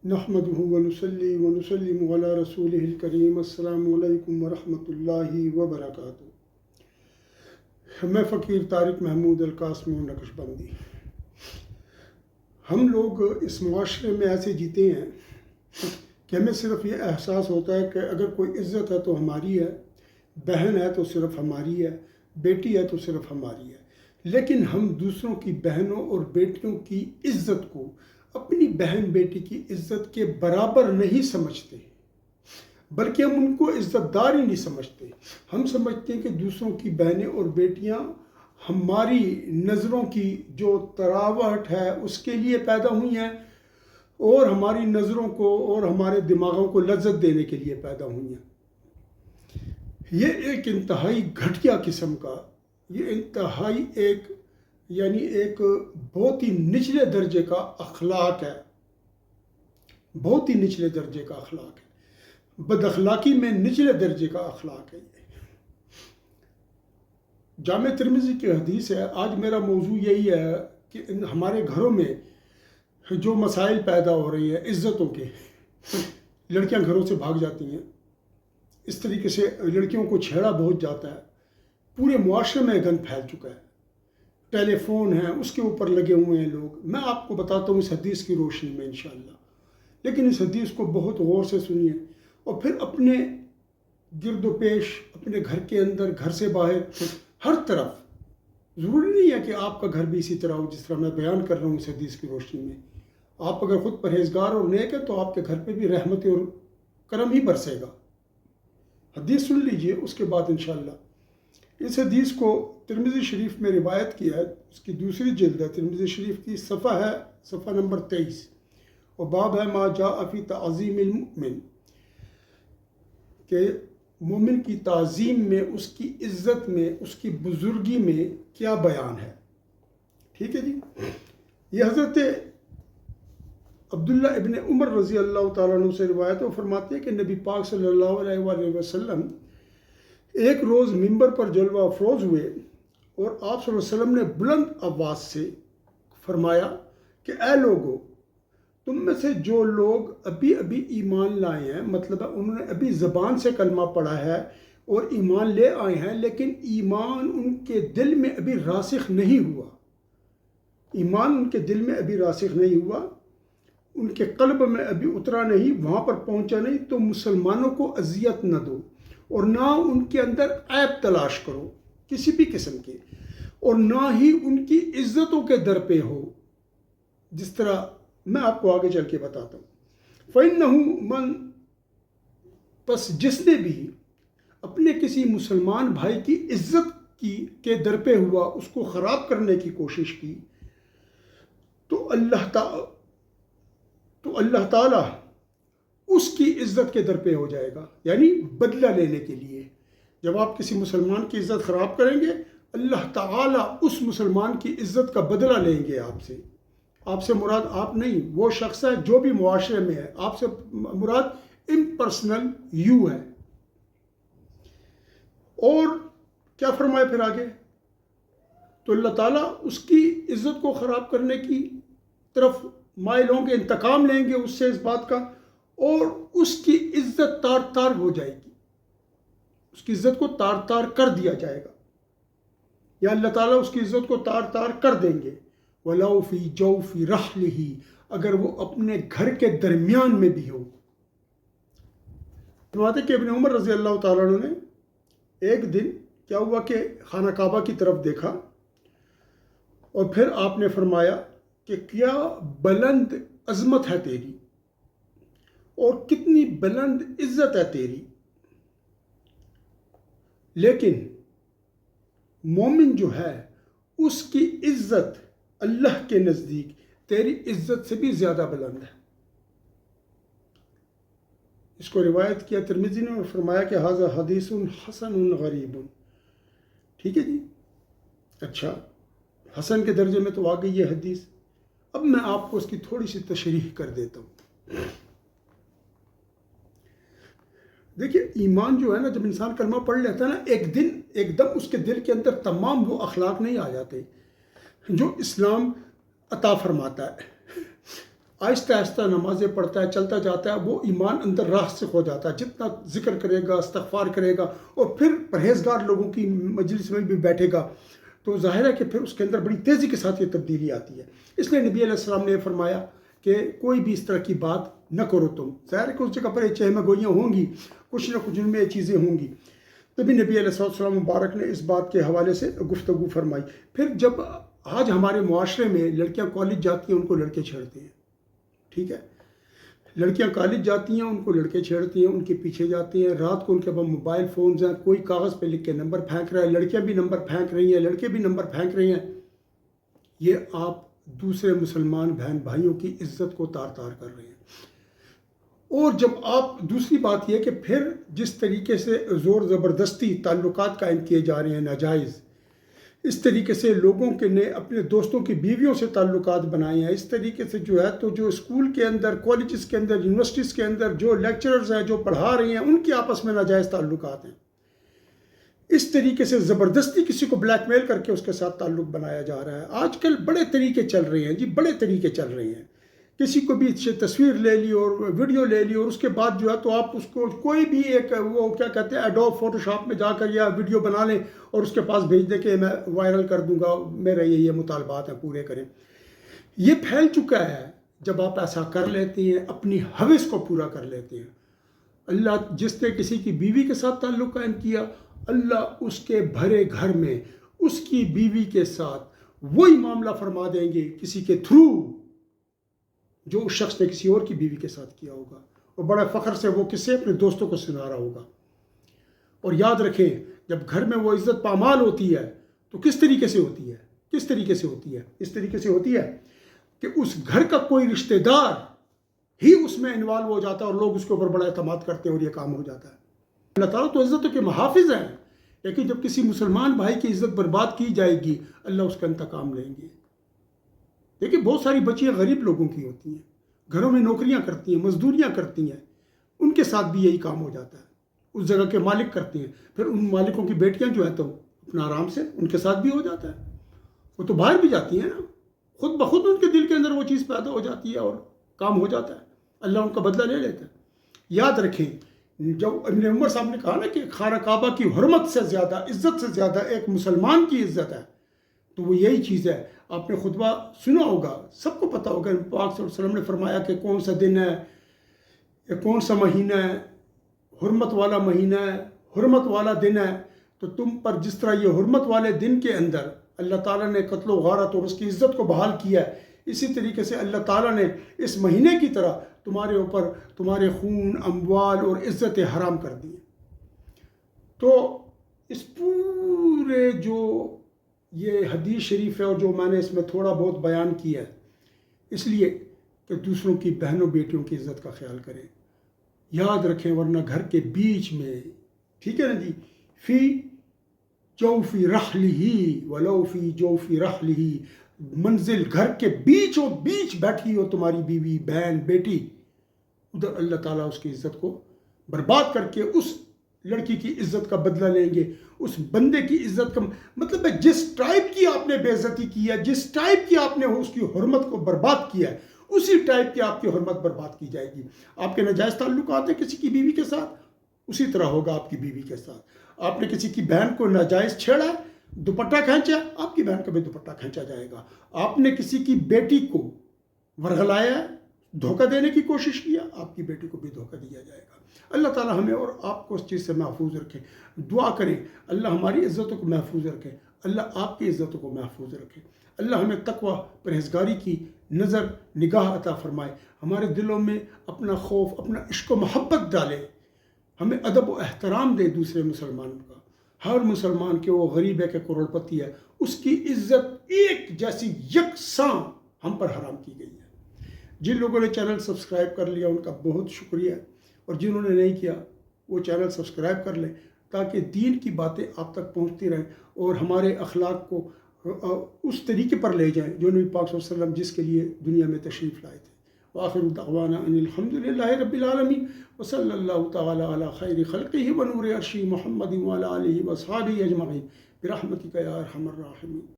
نحمده ونصلي ونسلم على رسوله الكريم السلام علیکم ورحمۃ اللہ وبرکاتہ۔ میں فقیر طارق محمود القاسمی نقش بندی۔ ہم لوگ اس معاشرے میں ایسے جیتے ہیں کہ ہمیں صرف یہ احساس ہوتا ہے کہ اگر کوئی عزت ہے تو ہماری ہے، بہن ہے تو صرف ہماری ہے، بیٹی ہے تو صرف ہماری ہے، لیکن ہم دوسروں کی بہنوں اور بیٹیوں کی عزت کو اپنی بہن بیٹی کی عزت کے برابر نہیں سمجھتے، بلکہ ہم ان کو عزت دار ہی نہیں سمجھتے۔ ہم سمجھتے ہیں کہ دوسروں کی بہنیں اور بیٹیاں ہماری نظروں کی جو تراوٹ ہے اس کے لیے پیدا ہوئی ہیں اور ہماری نظروں کو اور ہمارے دماغوں کو لذت دینے کے لیے پیدا ہوئی ہیں۔ یہ ایک انتہائی گھٹیا قسم کا، یہ انتہائی ایک بہت ہی نچلے درجے کا اخلاق ہے، بہت ہی نچلے درجے کا اخلاق ہے، بد اخلاقی میں نچلے درجے کا اخلاق ہے۔ جامع ترمذی کی حدیث ہے۔ آج میرا موضوع یہی ہے کہ ہمارے گھروں میں جو مسائل پیدا ہو رہی ہیں عزتوں کے، لڑکیاں گھروں سے بھاگ جاتی ہیں، اس طریقے سے لڑکیوں کو چھیڑا بہت جاتا ہے، پورے معاشرے میں گند پھیل چکا ہے، ٹیلی فون ہیں اس کے اوپر لگے ہوئے ہیں لوگ۔ میں آپ کو بتاتا ہوں اس حدیث کی روشنی میں انشاءاللہ، لیکن اس حدیث کو بہت غور سے سنیے اور پھر اپنے گرد و پیش، اپنے گھر کے اندر، گھر سے باہر، ہر طرف۔ ضروری نہیں ہے کہ آپ کا گھر بھی اسی طرح ہو جس طرح میں بیان کر رہا ہوں اس حدیث کی روشنی میں۔ آپ اگر خود پرہیزگار اور نیک ہے تو آپ کے گھر پہ بھی رحمت اور کرم ہی برسے گا۔ حدیث سن لیجئے، اس کے بعد انشاءاللہ اس حدیث کو ترمذی شریف میں روایت کیا ہے، اس کی دوسری جلد ہے ترمذی شریف کی، صفحہ نمبر 23، اور باب ہے ما جاء فی تعظیم المؤمن، کہ مومن کی تعظیم میں، اس کی عزت میں، اس کی بزرگی میں کیا بیان ہے۔ ٹھیک ہے جی۔ یہ حضرت عبداللہ ابن عمر رضی اللہ تعالیٰ عنہ سے روایت ہے، وہ فرماتے ہیں کہ نبی پاک صلی اللہ علیہ وآلہ وسلم ایک روز منبر پر جلوہ افروز ہوئے اور آپ صلی اللہ علیہ وسلم نے بلند آواز سے فرمایا کہ اے لوگو، تم میں سے جو لوگ ابھی ایمان لائے ہیں، مطلب ہے انہوں نے ابھی زبان سے کلمہ پڑھا ہے اور ایمان لے آئے ہیں، لیکن ایمان ان کے دل میں ابھی راسخ نہیں ہوا، ایمان ان کے دل میں ابھی راسخ نہیں ہوا، ان کے قلب میں ابھی اترا نہیں، وہاں پر پہنچا نہیں، تو مسلمانوں کو اذیت نہ دو اور نہ ان کے اندر عیب تلاش کرو کسی بھی قسم کے، اور نہ ہی ان کی عزتوں کے در پہ ہو، جس طرح میں آپ کو آگے چل کے بتاتا ہوں۔ فَإِنَّهُ مَنْ، پس جس نے بھی اپنے کسی مسلمان بھائی کی عزت کے در پہ ہوا، اس کو خراب کرنے کی کوشش کی، تو اللہ تعالیٰ اس کی عزت کے در پہ ہو جائے گا، یعنی بدلہ لینے کے لیے۔ جب آپ کسی مسلمان کی عزت خراب کریں گے، اللہ تعالیٰ اس مسلمان کی عزت کا بدلہ لیں گے آپ سے۔ آپ سے مراد آپ نہیں، وہ شخص ہے جو بھی معاشرے میں ہے، آپ سے مراد امپرسنل یو ہے۔ اور کیا فرمائے پھر آگے؟ تو اللہ تعالیٰ اس کی عزت کو خراب کرنے کی طرف مائل ہوں گے، انتقام لیں گے اس سے اس بات کا، اور اس کی عزت تار تار ہو جائے گی، اس کی عزت کو تار تار کر دیا جائے گا، یا اللہ تعالیٰ اس کی عزت کو تار تار کر دیں گے۔ وَلَوْ فِي جَوْفِ رَحْلِهِ، اگر وہ اپنے گھر کے درمیان میں بھی ہو۔ فرماتے کہ ابن عمر رضی اللہ تعالیٰ عنہ نے ایک دن کیا ہوا کہ خانہ کعبہ کی طرف دیکھا، اور پھر آپ نے فرمایا کہ کیا بلند عظمت ہے تیری اور کتنی بلند عزت ہے تیری، لیکن مومن جو ہے اس کی عزت اللہ کے نزدیک تیری عزت سے بھی زیادہ بلند ہے۔ اس کو روایت کیا ترمذی نے اور فرمایا کہ ھذا حدیث حسن غریب۔ ٹھیک ہے جی۔ اچھا، حسن کے درجے میں تو آ گئی یہ حدیث۔ اب میں آپ کو اس کی تھوڑی سی تشریح کر دیتا ہوں۔ دیکھیے، ایمان جو ہے نا، جب انسان کلمہ پڑھ لیتا ہے نا، ایک دم اس کے دل کے اندر تمام وہ اخلاق نہیں آ جاتے جو اسلام عطا فرماتا ہے۔ آہستہ آہستہ نمازیں پڑھتا ہے، چلتا جاتا ہے، وہ ایمان اندر راسخ ہو جاتا ہے. جتنا ذکر کرے گا، استغفار کرے گا اور پھر پرہیزگار لوگوں کی مجلس میں بھی بیٹھے گا تو ظاہر ہے کہ پھر اس کے اندر بڑی تیزی کے ساتھ یہ تبدیلی آتی ہے. اس لیے نبی علیہ السلام نے فرمایا کہ کوئی بھی اس طرح کی بات نہ کرو تم. ظاہر ہے کہ اس جگہ پر یہ چہمہ گوئیاں ہوں گی، کچھ نہ کچھ ان میں یہ چیزیں ہوں گی. تبھی نبی علیہ السلام مبارک نے اس بات کے حوالے سے گفتگو فرمائی. پھر جب آج ہمارے معاشرے میں لڑکیاں کالج جاتی ہیں ان کو لڑکے چھیڑتے ہیں، ٹھیک ہے، لڑکیاں کالج جاتی ہیں ان کو لڑکے چھیڑتی ہیں، ان کے پیچھے جاتی ہیں، رات کو ان کے پاس موبائل فونز ہیں، کوئی کاغذ پہ لکھ کے نمبر پھینک رہا ہے، لڑکیاں بھی نمبر پھینک رہی ہیں، لڑکے بھی نمبر پھینک رہے ہیں. یہ آپ دوسرے مسلمان بہن بھائیوں کی عزت کو تار تار کر رہے ہیں. اور جب آپ دوسری بات یہ کہ پھر جس طریقے سے زور زبردستی تعلقات قائم کیے جا رہے ہیں ناجائز، اس طریقے سے لوگوں کے نے اپنے دوستوں کی بیویوں سے تعلقات بنائے ہیں، اس طریقے سے جو ہے تو جو اسکول کے اندر، کالجز کے اندر، یونیورسٹیز کے اندر جو لیکچررز ہیں جو پڑھا رہے ہیں ان کے آپس میں ناجائز تعلقات ہیں. اس طریقے سے زبردستی کسی کو بلیک میل کر کے اس کے ساتھ تعلق بنایا جا رہا ہے. آج کل بڑے طریقے چل رہے ہیں جی، بڑے طریقے چل رہے ہیں. کسی کو بھی تصویر لے لی اور ویڈیو لے لی اور اس کے بعد جو ہے تو آپ اس کو کوئی بھی ایک وہ کیا کہتے ہیں ایڈوب فوٹو شاپ میں جا کر یا ویڈیو بنا لیں اور اس کے پاس بھیج دیں کہ میں وائرل کر دوں گا، میرے یہ مطالبات ہیں پورے کریں. یہ پھیل چکا ہے. جب آپ ایسا کر لیتے ہیں اپنی ہوس کو پورا کر لیتے ہیں. اللہ جس نے کسی کی بیوی کے ساتھ تعلق قائم کیا، اللہ اس کے بھرے گھر میں اس کی بیوی کے ساتھ وہی معاملہ فرما دیں گے کسی کے تھرو جو اس شخص نے کسی اور کی بیوی کے ساتھ کیا ہوگا، اور بڑا فخر سے وہ کس سے اپنے دوستوں کو سنا رہا ہوگا. اور یاد رکھیں جب گھر میں وہ عزت پامال ہوتی ہے تو کس طریقے سے ہوتی ہے؟ کس طریقے سے ہوتی ہے؟ اس طریقے سے ہوتی ہے کہ اس گھر کا کوئی رشتہ دار ہی اس میں انوالو ہو جاتا ہے اور لوگ اس کے اوپر بڑا اعتماد کرتے ہیں اور یہ کام ہو جاتا ہے. اللہ تعالیٰ تو عزتوں کے محافظ ہیں، لیکن جب کسی مسلمان بھائی کی عزت برباد کی جائے گی اللہ اس کا انتقام لیں گے. دیکھیں بہت ساری بچیاں غریب لوگوں کی ہوتی ہیں، گھروں میں نوکریاں کرتی ہیں، مزدوریاں کرتی ہیں، ان کے ساتھ بھی یہی کام ہو جاتا ہے. اس جگہ کے مالک کرتے ہیں، پھر ان مالکوں کی بیٹیاں جو ہیں تو اپنا آرام سے ان کے ساتھ بھی ہو جاتا ہے. وہ تو باہر بھی جاتی ہیں نا، خود بخود ان کے دل کے اندر وہ چیز پیدا ہو جاتی ہے اور کام ہو جاتا ہے. اللہ ان کا بدلہ لے لیتا ہے. یاد رکھیں جب ابن عمر صاحب نے کہا نا کہ خانہ کعبہ کی حرمت سے زیادہ، عزت سے زیادہ ایک مسلمان کی عزت ہے، تو وہ یہی چیز ہے. آپ نے خطبہ سنا ہوگا، سب کو پتہ ہوگا پاک صلی اللہ علیہ وسلم نے فرمایا کہ کون سا دن ہے، یا کون سا مہینہ ہے، حرمت والا مہینہ ہے، حرمت والا دن ہے. تو تم پر جس طرح یہ حرمت والے دن کے اندر اللہ تعالیٰ نے قتل و غارت اور اس کی عزت کو بحال کیا ہے، اسی طریقے سے اللہ تعالیٰ نے اس مہینے کی طرح تمہارے اوپر تمہارے خون، اموال اور عزتیں حرام کر دی. تو اس پورے جو یہ حدیث شریف ہے اور جو میں نے اس میں تھوڑا بہت بیان کیا ہے، اس لیے کہ دوسروں کی بہنوں بیٹیوں کی عزت کا خیال کریں. یاد رکھیں ورنہ گھر کے بیچ میں، ٹھیک ہے نا جی، فی جوفی رحلہ ولو فی جوفی رحلہ، منزل گھر کے بیچوں بیچ بیٹھی ہو تمہاری بیوی، بہن، بیٹی، ادھر اللہ تعالیٰ اس کی عزت کو برباد کر کے اس لڑکی کی عزت کا بدلہ لیں گے. اس بندے کی عزت کا مطلب ہے جس ٹائپ کی آپ نے بے عزتی کی ہے، جس ٹائپ کی آپ نے اس کی حرمت کو برباد کیا ہے، اسی ٹائپ کی آپ کی حرمت برباد کی جائے گی. آپ کے ناجائز تعلقات ہیں کسی کی بیوی کے ساتھ، اسی طرح ہوگا آپ کی بیوی کے ساتھ. آپ نے کسی کی بہن کو ناجائز چھیڑا ہے، دوپٹہ کھینچا، آپ کی بہن کا بھی دوپٹہ کھینچا جائے گا. آپ نے کسی کی بیٹی کو ورغلایا ہے، دھوکہ دینے کی کوشش کیا، آپ کی بیٹی کو بھی دھوکہ دیا جائے گا. اللہ تعالیٰ ہمیں اور آپ کو اس چیز سے محفوظ رکھے. دعا کریں اللہ ہماری عزتوں کو محفوظ رکھے، اللہ آپ کی عزتوں کو محفوظ رکھے. اللہ ہمیں تقوی، پرہیزگاری کی نظر نگاہ عطا فرمائے. ہمارے دلوں میں اپنا خوف، اپنا عشق و محبت ڈالے. ہمیں ادب و احترام دے دوسرے مسلمانوں کا. ہر مسلمان کے وہ غریب ہے کہ کروڑ پتی ہے، اس کی عزت ایک جیسی یکساں ہم پر حرام کی گئی ہے. جن لوگوں نے چینل سبسکرائب کر لیا ان کا بہت شکریہ، اور جنہوں نے نہیں کیا وہ چینل سبسکرائب کر لیں تاکہ دین کی باتیں آپ تک پہنچتی رہیں اور ہمارے اخلاق کو اس طریقے پر لے جائیں جو نبی پاک صلی اللہ علیہ وسلم جس کے لیے دنیا میں تشریف لائے تھے. وآخر دعوانا ان الحمد للہ رب العالمین وصلی اللہ تعالی علی خیر خلقہ ونور عرشہ محمد وعلی آلہ وصحبہ اجمعین برحمتک یا ارحم الراحمین.